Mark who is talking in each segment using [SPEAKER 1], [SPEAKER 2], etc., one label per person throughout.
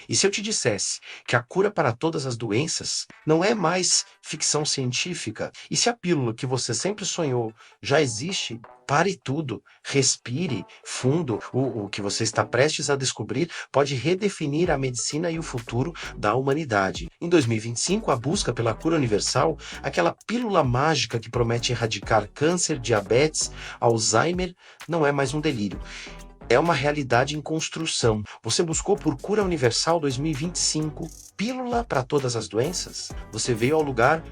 [SPEAKER 1] E se eu te dissesse que a cura para todas as doenças não é mais ficção científica? E se a pílula que você sempre sonhou já existe? Pare tudo, respire fundo. O que você está prestes a descobrir pode redefinir a medicina e o futuro da humanidade. Em 2025, a busca pela cura universal, aquela pílula mágica que promete erradicar câncer, diabetes, Alzheimer, não é mais um delírio. É uma realidade em construção. Você buscou por Cura Universal 2025, pílula para todas as doenças? Você veio ao lugar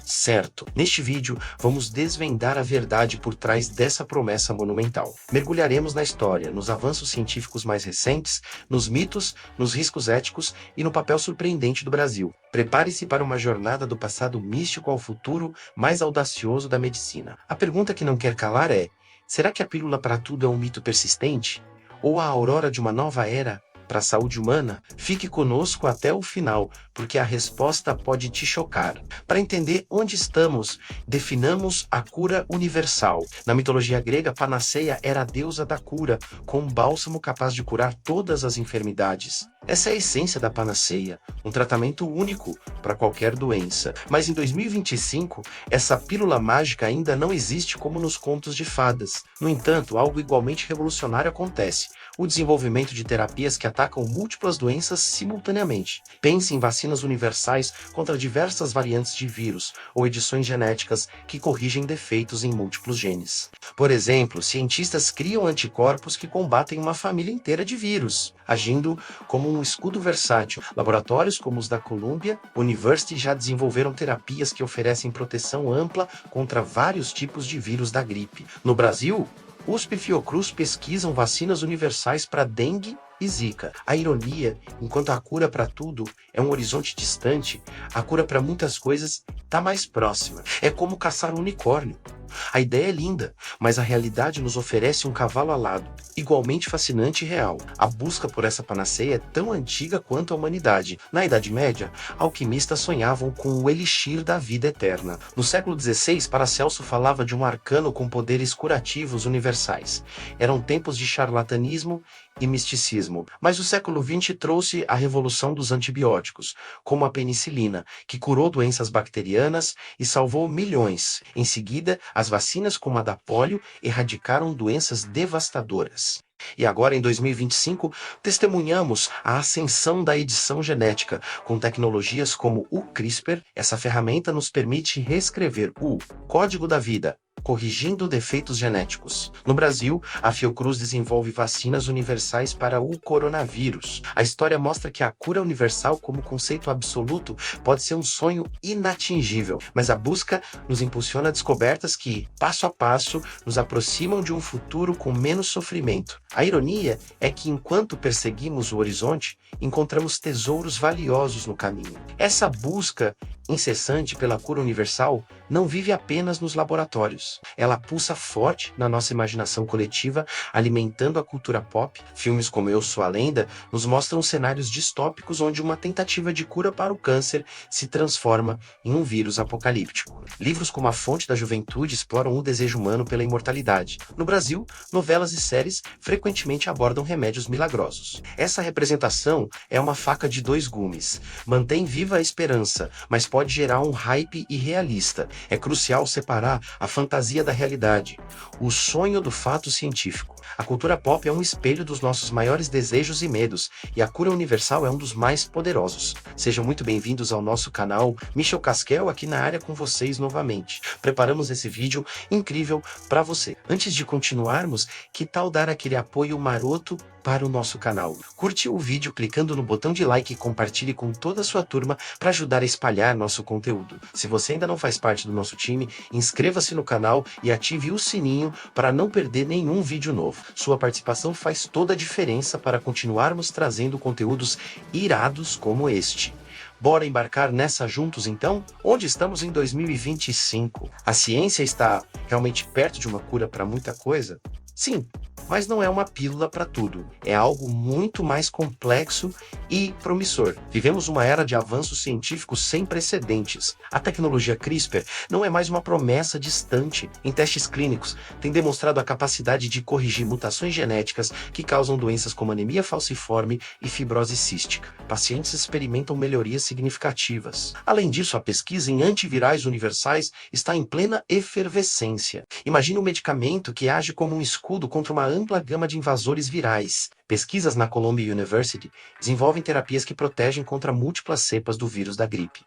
[SPEAKER 1] certo. Neste vídeo, vamos desvendar a verdade por trás dessa promessa monumental. Mergulharemos na história, nos avanços científicos mais recentes, nos mitos, nos riscos éticos e no papel surpreendente do Brasil. Prepare-se para uma jornada do passado místico ao futuro mais audacioso da medicina. A pergunta que não quer calar é: será que a pílula para tudo é um mito persistente? Ou a aurora de uma nova era para a saúde humana? Fique conosco até o final, porque a resposta pode te chocar. Para entender onde estamos, definamos a cura universal. Na mitologia grega, Panaceia era a deusa da cura, com um bálsamo capaz de curar todas as enfermidades. Essa é a essência da panaceia, um tratamento único para qualquer doença. Mas em 2025, essa pílula mágica ainda não existe como nos contos de fadas. No entanto, algo igualmente revolucionário acontece: o desenvolvimento de terapias que atacam múltiplas doenças simultaneamente. Pense em vacinas universais contra diversas variantes de vírus ou edições genéticas que corrigem defeitos em múltiplos genes. Por exemplo, cientistas criam anticorpos que combatem uma família inteira de vírus, agindo como um escudo versátil. Laboratórios como os da Columbia University já desenvolveram terapias que oferecem proteção ampla contra vários tipos de vírus da gripe. No Brasil, USP e Fiocruz pesquisam vacinas universais para dengue e zika. A ironia, enquanto a cura para tudo é um horizonte distante, a cura para muitas coisas está mais próxima. É como caçar um unicórnio. A ideia é linda, mas a realidade nos oferece um cavalo alado, igualmente fascinante e real. A busca por essa panaceia é tão antiga quanto a humanidade. Na Idade Média, alquimistas sonhavam com o elixir da vida eterna. No século XVI, Paracelso falava de um arcano com poderes curativos universais. Eram tempos de charlatanismo e misticismo. Mas o século XX trouxe a revolução dos antibióticos, como a penicilina, que curou doenças bacterianas e salvou milhões. Em seguida, as vacinas como a da polio erradicaram doenças devastadoras. E agora, em 2025, testemunhamos a ascensão da edição genética, com tecnologias como o CRISPR. Essa ferramenta nos permite reescrever o código da vida, corrigindo defeitos genéticos. No Brasil, a Fiocruz desenvolve vacinas universais para o coronavírus. A história mostra que a cura universal como conceito absoluto pode ser um sonho inatingível, mas a busca nos impulsiona a descobertas que, passo a passo, nos aproximam de um futuro com menos sofrimento. A ironia é que, enquanto perseguimos o horizonte, encontramos tesouros valiosos no caminho. Essa busca incessante pela cura universal não vive apenas nos laboratórios. Ela pulsa forte na nossa imaginação coletiva, alimentando a cultura pop. Filmes como Eu Sou a Lenda nos mostram cenários distópicos onde uma tentativa de cura para o câncer se transforma em um vírus apocalíptico. Livros como A Fonte da Juventude exploram o desejo humano pela imortalidade. No Brasil, novelas e séries frequentemente abordam remédios milagrosos. Essa representação é uma faca de dois gumes. Mantém viva a esperança, mas pode gerar um hype irrealista. É crucial separar a fantasia da realidade, o sonho do fato científico. A cultura pop é um espelho dos nossos maiores desejos e medos, e a cura universal é um dos mais poderosos. Sejam muito bem-vindos ao nosso canal. Michel Casquel aqui na área com vocês novamente. Preparamos esse vídeo incrível para você. Antes de continuarmos, que tal dar aquele apoio maroto para o nosso canal? Curte o vídeo clicando no botão de like e compartilhe com toda a sua turma para ajudar a espalhar nosso conteúdo. Se você ainda não faz parte do nosso time, inscreva-se no canal e ative o sininho para não perder nenhum vídeo novo. Sua participação faz toda a diferença para continuarmos trazendo conteúdos irados como este. Bora embarcar nessa juntos então? Onde estamos em 2025? A ciência está realmente perto de uma cura para muita coisa? Sim, mas não é uma pílula para tudo. É algo muito mais complexo e promissor. Vivemos uma era de avanços científicos sem precedentes. A tecnologia CRISPR não é mais uma promessa distante. Em testes clínicos, tem demonstrado a capacidade de corrigir mutações genéticas que causam doenças como anemia falciforme e fibrose cística. Pacientes experimentam melhorias significativas. Além disso, a pesquisa em antivirais universais está em plena efervescência. Imagine um medicamento que age como um escudo contra uma ampla gama de invasores virais. Pesquisas na Columbia University desenvolvem terapias que protegem contra múltiplas cepas do vírus da gripe.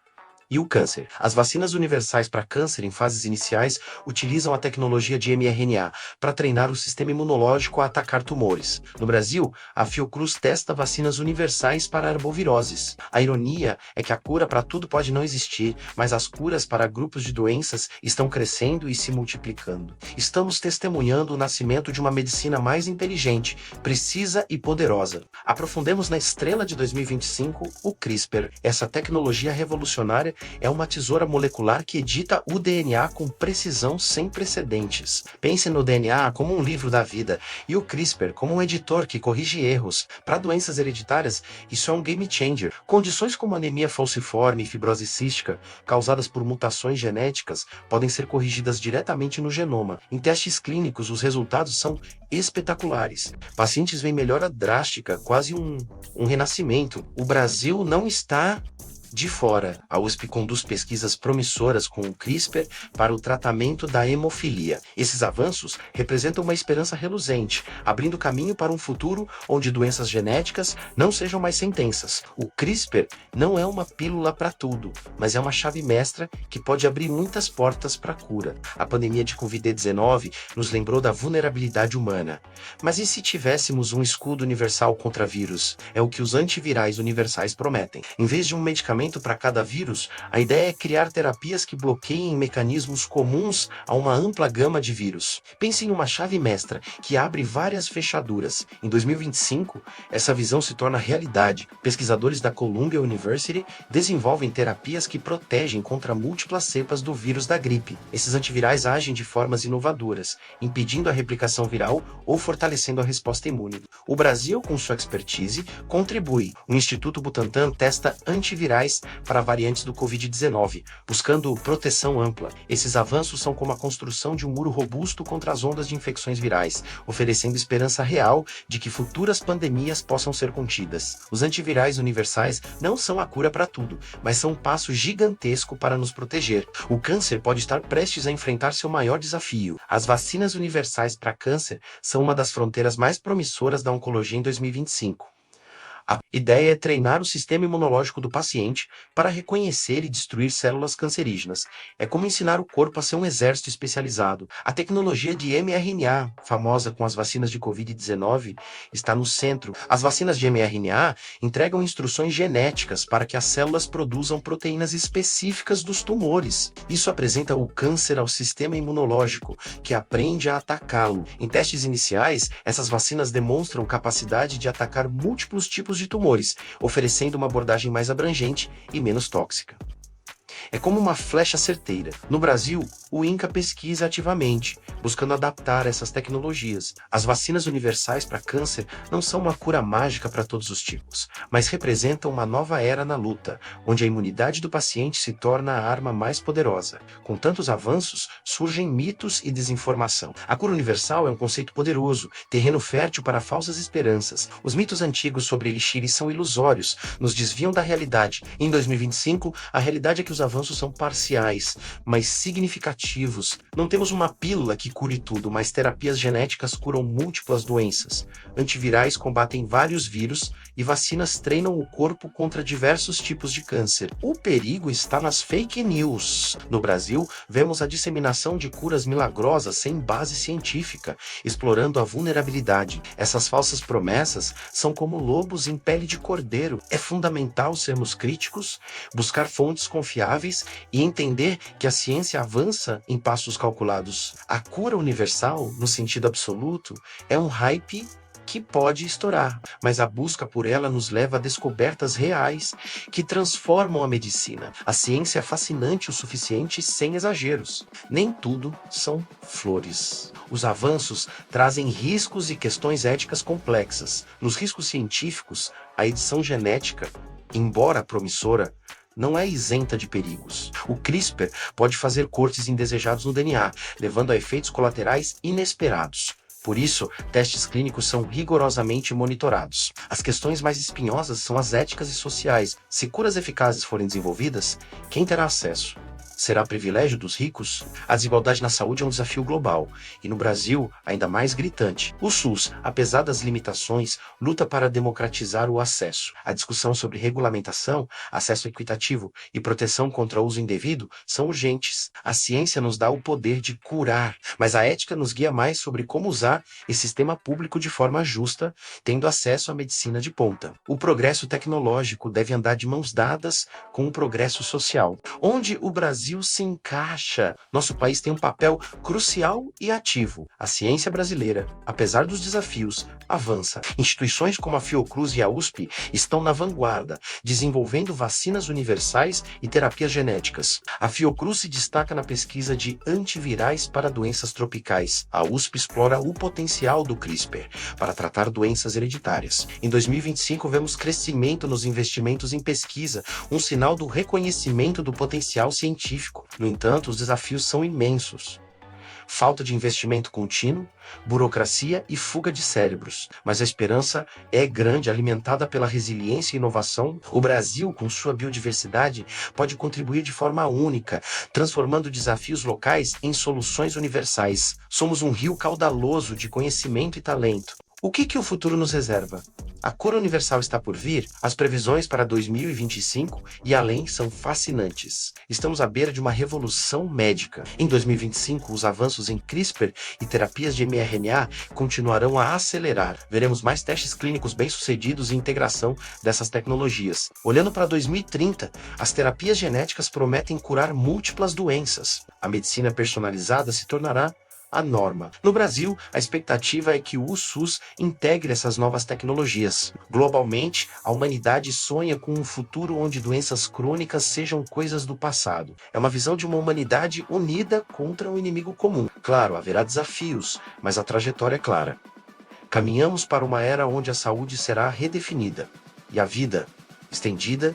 [SPEAKER 1] E o câncer. As vacinas universais para câncer em fases iniciais utilizam a tecnologia de mRNA para treinar o sistema imunológico a atacar tumores. No Brasil, a Fiocruz testa vacinas universais para arboviroses. A ironia é que a cura para tudo pode não existir, mas as curas para grupos de doenças estão crescendo e se multiplicando. Estamos testemunhando o nascimento de uma medicina mais inteligente, precisa e poderosa. Aprofundemos na estrela de 2025, o CRISPR. Essa tecnologia revolucionária é uma tesoura molecular que edita o DNA com precisão sem precedentes. Pense no DNA como um livro da vida e o CRISPR como um editor que corrige erros. Para doenças hereditárias, isso é um game changer. Condições como anemia falciforme e fibrose cística, causadas por mutações genéticas, podem ser corrigidas diretamente no genoma. Em testes clínicos, os resultados são espetaculares. Pacientes veem melhora drástica, quase um renascimento. O Brasil não está de fora. A USP conduz pesquisas promissoras com o CRISPR para o tratamento da hemofilia. Esses avanços representam uma esperança reluzente, abrindo caminho para um futuro onde doenças genéticas não sejam mais sentenças. O CRISPR não é uma pílula para tudo, mas é uma chave mestra que pode abrir muitas portas para a cura. A pandemia de Covid-19 nos lembrou da vulnerabilidade humana. Mas e se tivéssemos um escudo universal contra vírus? É o que os antivirais universais prometem. Em vez de um medicamento para cada vírus, a ideia é criar terapias que bloqueiem mecanismos comuns a uma ampla gama de vírus. Pense em uma chave mestra que abre várias fechaduras. Em 2025, essa visão se torna realidade. Pesquisadores da Columbia University desenvolvem terapias que protegem contra múltiplas cepas do vírus da gripe. Esses antivirais agem de formas inovadoras, impedindo a replicação viral ou fortalecendo a resposta imune. O Brasil, com sua expertise, contribui. O Instituto Butantan testa antivirais para variantes do Covid-19, buscando proteção ampla. Esses avanços são como a construção de um muro robusto contra as ondas de infecções virais, oferecendo esperança real de que futuras pandemias possam ser contidas. Os antivirais universais não são a cura para tudo, mas são um passo gigantesco para nos proteger. O câncer pode estar prestes a enfrentar seu maior desafio. As vacinas universais para câncer são uma das fronteiras mais promissoras da oncologia em 2025. A ideia é treinar o sistema imunológico do paciente para reconhecer e destruir células cancerígenas. É como ensinar o corpo a ser um exército especializado. A tecnologia de mRNA, famosa com as vacinas de Covid-19, está no centro. As vacinas de mRNA entregam instruções genéticas para que as células produzam proteínas específicas dos tumores. Isso apresenta o câncer ao sistema imunológico, que aprende a atacá-lo. Em testes iniciais, essas vacinas demonstram capacidade de atacar múltiplos tipos de tumores, oferecendo uma abordagem mais abrangente e menos tóxica. É como uma flecha certeira. No Brasil, o INCA pesquisa ativamente, buscando adaptar essas tecnologias. As vacinas universais para câncer não são uma cura mágica para todos os tipos, mas representam uma nova era na luta, onde a imunidade do paciente se torna a arma mais poderosa. Com tantos avanços, surgem mitos e desinformação. A cura universal é um conceito poderoso, terreno fértil para falsas esperanças. Os mitos antigos sobre elixires são ilusórios, nos desviam da realidade. Em 2025, a realidade é que os avanços são parciais, mas significativos. Não temos uma pílula que cure tudo, mas terapias genéticas curam múltiplas doenças. Antivirais combatem vários vírus e vacinas treinam o corpo contra diversos tipos de câncer. O perigo está nas fake news. No Brasil, vemos a disseminação de curas milagrosas sem base científica, explorando a vulnerabilidade. Essas falsas promessas são como lobos em pele de cordeiro. É fundamental sermos críticos, buscar fontes confiáveis e entender que a ciência avança em passos calculados. A cura universal, no sentido absoluto, é um hype que pode estourar, mas a busca por ela nos leva a descobertas reais que transformam a medicina. A ciência é fascinante o suficiente sem exageros. Nem tudo são flores. Os avanços trazem riscos e questões éticas complexas. Nos riscos científicos, a edição genética, embora promissora, não é isenta de perigos. O CRISPR pode fazer cortes indesejados no DNA, levando a efeitos colaterais inesperados. Por isso, testes clínicos são rigorosamente monitorados. As questões mais espinhosas são as éticas e sociais. Se curas eficazes forem desenvolvidas, quem terá acesso? Será privilégio dos ricos? A desigualdade na saúde é um desafio global, e no Brasil, ainda mais gritante. O SUS, apesar das limitações, luta para democratizar o acesso. A discussão sobre regulamentação, acesso equitativo e proteção contra o uso indevido são urgentes. A ciência nos dá o poder de curar, mas a ética nos guia mais sobre como usar esse sistema público de forma justa, tendo acesso à medicina de ponta. O progresso tecnológico deve andar de mãos dadas com o progresso social. Onde o Brasil se encaixa? Nosso país tem um papel crucial e ativo. A ciência brasileira, apesar dos desafios, avança. Instituições como a Fiocruz e a USP estão na vanguarda, desenvolvendo vacinas universais e terapias genéticas. A Fiocruz se destaca na pesquisa de antivirais para doenças tropicais. A USP explora o potencial do CRISPR para tratar doenças hereditárias. Em 2025, vemos crescimento nos investimentos em pesquisa, um sinal do reconhecimento do potencial científico. No entanto, os desafios são imensos. Falta de investimento contínuo, burocracia e fuga de cérebros. Mas a esperança é grande, alimentada pela resiliência e inovação. O Brasil, com sua biodiversidade, pode contribuir de forma única, transformando desafios locais em soluções universais. Somos um rio caudaloso de conhecimento e talento. O que o futuro nos reserva? A cura universal está por vir? As previsões para 2025 e além são fascinantes. Estamos à beira de uma revolução médica. Em 2025, os avanços em CRISPR e terapias de mRNA continuarão a acelerar. Veremos mais testes clínicos bem-sucedidos e integração dessas tecnologias. Olhando para 2030, as terapias genéticas prometem curar múltiplas doenças. A medicina personalizada se tornará a norma. No Brasil, a expectativa é que o SUS integre essas novas tecnologias. Globalmente, a humanidade sonha com um futuro onde doenças crônicas sejam coisas do passado. É uma visão de uma humanidade unida contra um inimigo comum. Claro, haverá desafios, mas a trajetória é clara. Caminhamos para uma era onde a saúde será redefinida e a vida estendida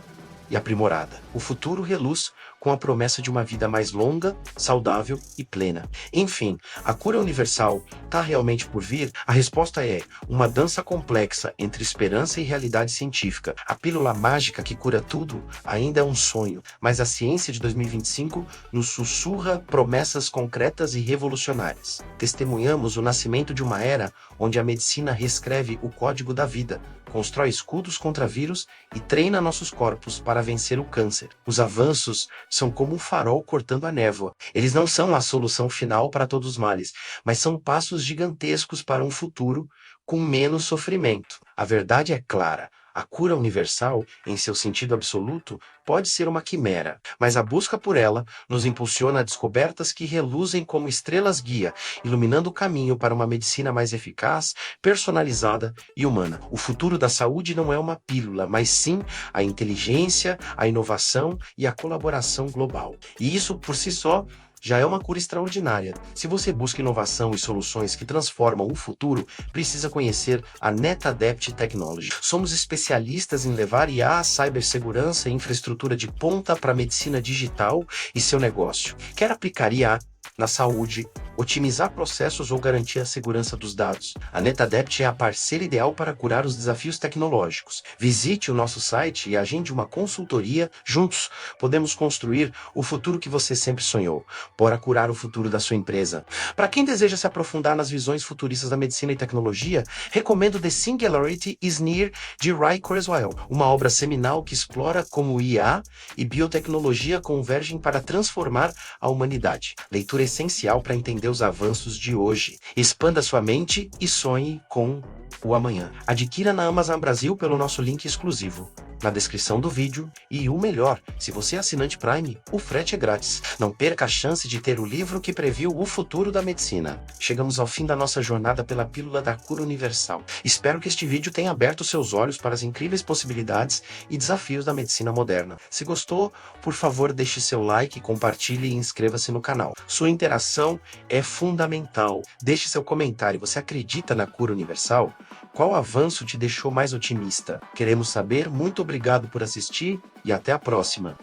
[SPEAKER 1] e aprimorada. O futuro reluz com a promessa de uma vida mais longa, saudável e plena. Enfim, a cura universal está realmente por vir? A resposta é uma dança complexa entre esperança e realidade científica. A pílula mágica que cura tudo ainda é um sonho, mas a ciência de 2025 nos sussurra promessas concretas e revolucionárias. Testemunhamos o nascimento de uma era onde a medicina reescreve o código da vida, constrói escudos contra vírus e treina nossos corpos para vencer o câncer. Os avanços são como um farol cortando a névoa. Eles não são a solução final para todos os males, mas são passos gigantescos para um futuro com menos sofrimento. A verdade é clara. A cura universal, em seu sentido absoluto, pode ser uma quimera, mas a busca por ela nos impulsiona a descobertas que reluzem como estrelas guia, iluminando o caminho para uma medicina mais eficaz, personalizada e humana. O futuro da saúde não é uma pílula, mas sim a inteligência, a inovação e a colaboração global. E isso, por si só, já é uma cura extraordinária. Se você busca inovação e soluções que transformam o futuro, precisa conhecer a NetAdept Technology. Somos especialistas em levar IA, cibersegurança e infraestrutura de ponta para a medicina digital e seu negócio. Quer aplicar IA na saúde, otimizar processos ou garantir a segurança dos dados? A NetAdept é a parceira ideal para curar os desafios tecnológicos. Visite o nosso site e agende uma consultoria. Juntos, podemos construir o futuro que você sempre sonhou. Bora curar o futuro da sua empresa. Para quem deseja se aprofundar nas visões futuristas da medicina e tecnologia, recomendo The Singularity is Near, de Ray Kurzweil, uma obra seminal que explora como IA e biotecnologia convergem para transformar a humanidade. Leitura essencial para entender os avanços de hoje. Expanda sua mente e sonhe com o amanhã. Adquira na Amazon Brasil pelo nosso link exclusivo. na descrição do vídeo. E o melhor, se você é assinante Prime, o frete é grátis. Não perca a chance de ter o livro que previu o futuro da medicina. Chegamos ao fim da nossa jornada pela pílula da cura universal. Espero que este vídeo tenha aberto seus olhos para as incríveis possibilidades e desafios da medicina moderna. Se gostou, por favor, deixe seu like, compartilhe e inscreva-se no canal. Sua interação é fundamental. Deixe seu comentário. Você acredita na cura universal? Qual avanço te deixou mais otimista? Queremos saber. Muito obrigado por assistir e até a próxima.